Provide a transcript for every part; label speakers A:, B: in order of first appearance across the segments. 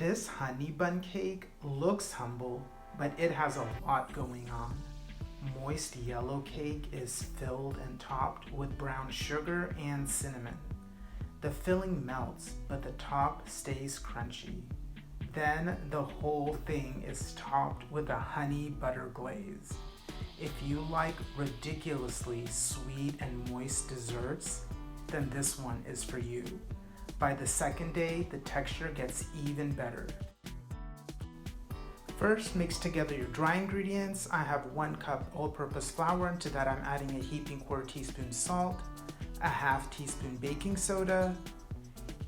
A: This honey bun cake looks humble, but it has a lot going on. Moist yellow cake is filled and topped with brown sugar and cinnamon. The filling melts, but the top stays crunchy. Then the whole thing is topped with a honey butter glaze. If you like ridiculously sweet and moist desserts, then this one is for you. By the second day, the texture gets even better. First, mix together your dry ingredients. I have 1 cup all-purpose flour. Into that, I'm adding a heaping 1/4 teaspoon salt, a 1/2 teaspoon baking soda,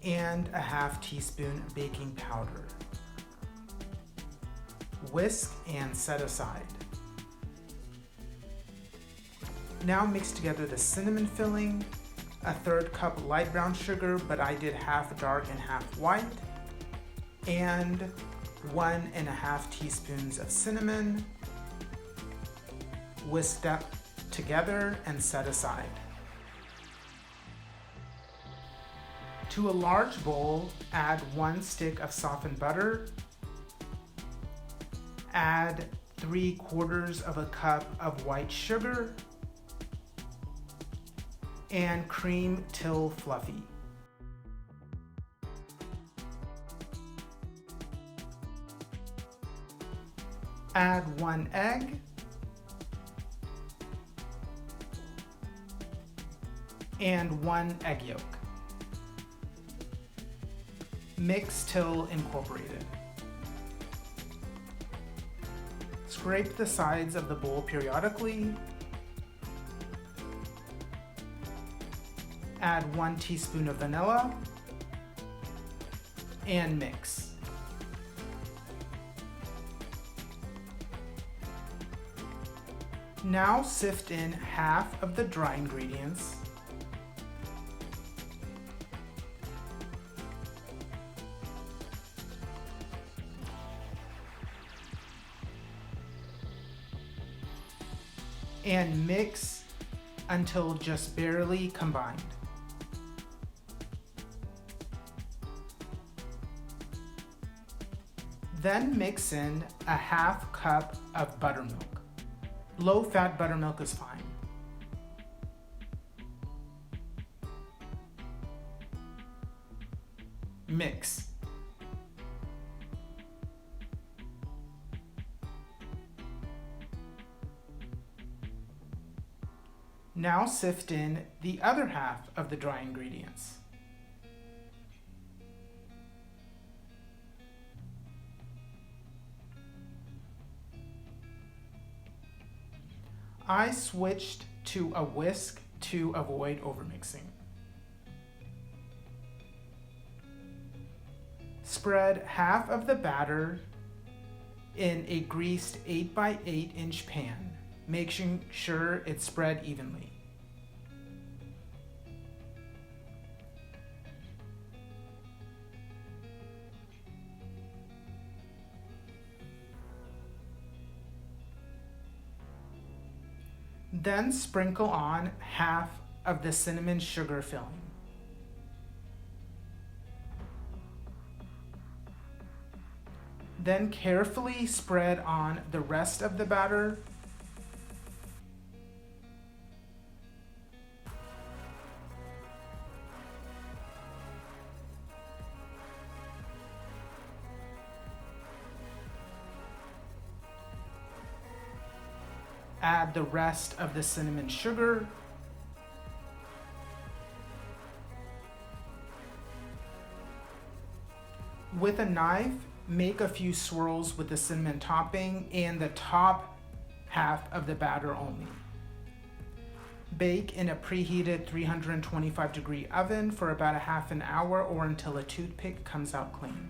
A: and a 1/2 teaspoon baking powder. Whisk and set aside. Now mix together the cinnamon filling, a 1/3 cup light brown sugar, but I did 1/2 dark and 1/2 white, and 1½ teaspoons of cinnamon. Whisk that together and set aside. To a large bowl, add 1 stick of softened butter. Add 3/4 cup of white sugar and cream till fluffy. Add 1 egg and 1 egg yolk. Mix till incorporated. Scrape the sides of the bowl periodically. Add 1 teaspoon of vanilla and mix. Now sift in 1/2 of the dry ingredients. And mix until just barely combined. Then mix in a 1/2 cup of buttermilk. Low-fat buttermilk is fine. Mix. Now sift in the other 1/2 of the dry ingredients. I switched to a whisk to avoid overmixing. Spread 1/2 of the batter in a greased 8x8-inch pan, making sure it's spread evenly. Then sprinkle on 1/2 of the cinnamon sugar filling. Then carefully spread on the rest of the batter. Add the rest of the cinnamon sugar. With a knife, make a few swirls with the cinnamon topping and the top 1/2 of the batter only. Bake in a preheated 325-degree oven for about 1/2 hour or until a toothpick comes out clean.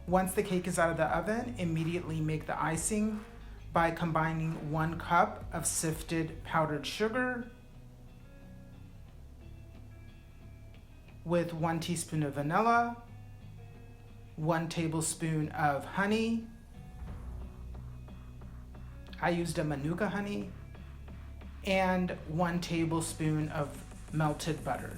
A: Once the cake is out of the oven, immediately make the icing by combining 1 cup of sifted powdered sugar with 1 teaspoon of vanilla, 1 tablespoon of honey. I used a Manuka honey, and 1 tablespoon of melted butter.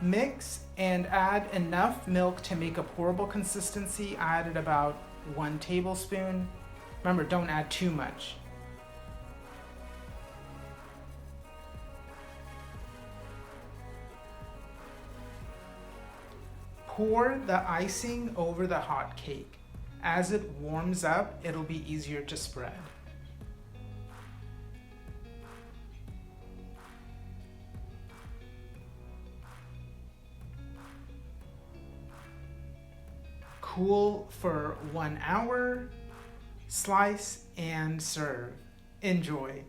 A: Mix and add enough milk to make a pourable consistency. I added about 1 tablespoon. Remember, don't add too much. Pour the icing over the hot cake. As it warms up, it'll be easier to spread. Cool for 1 hour, slice and serve. Enjoy.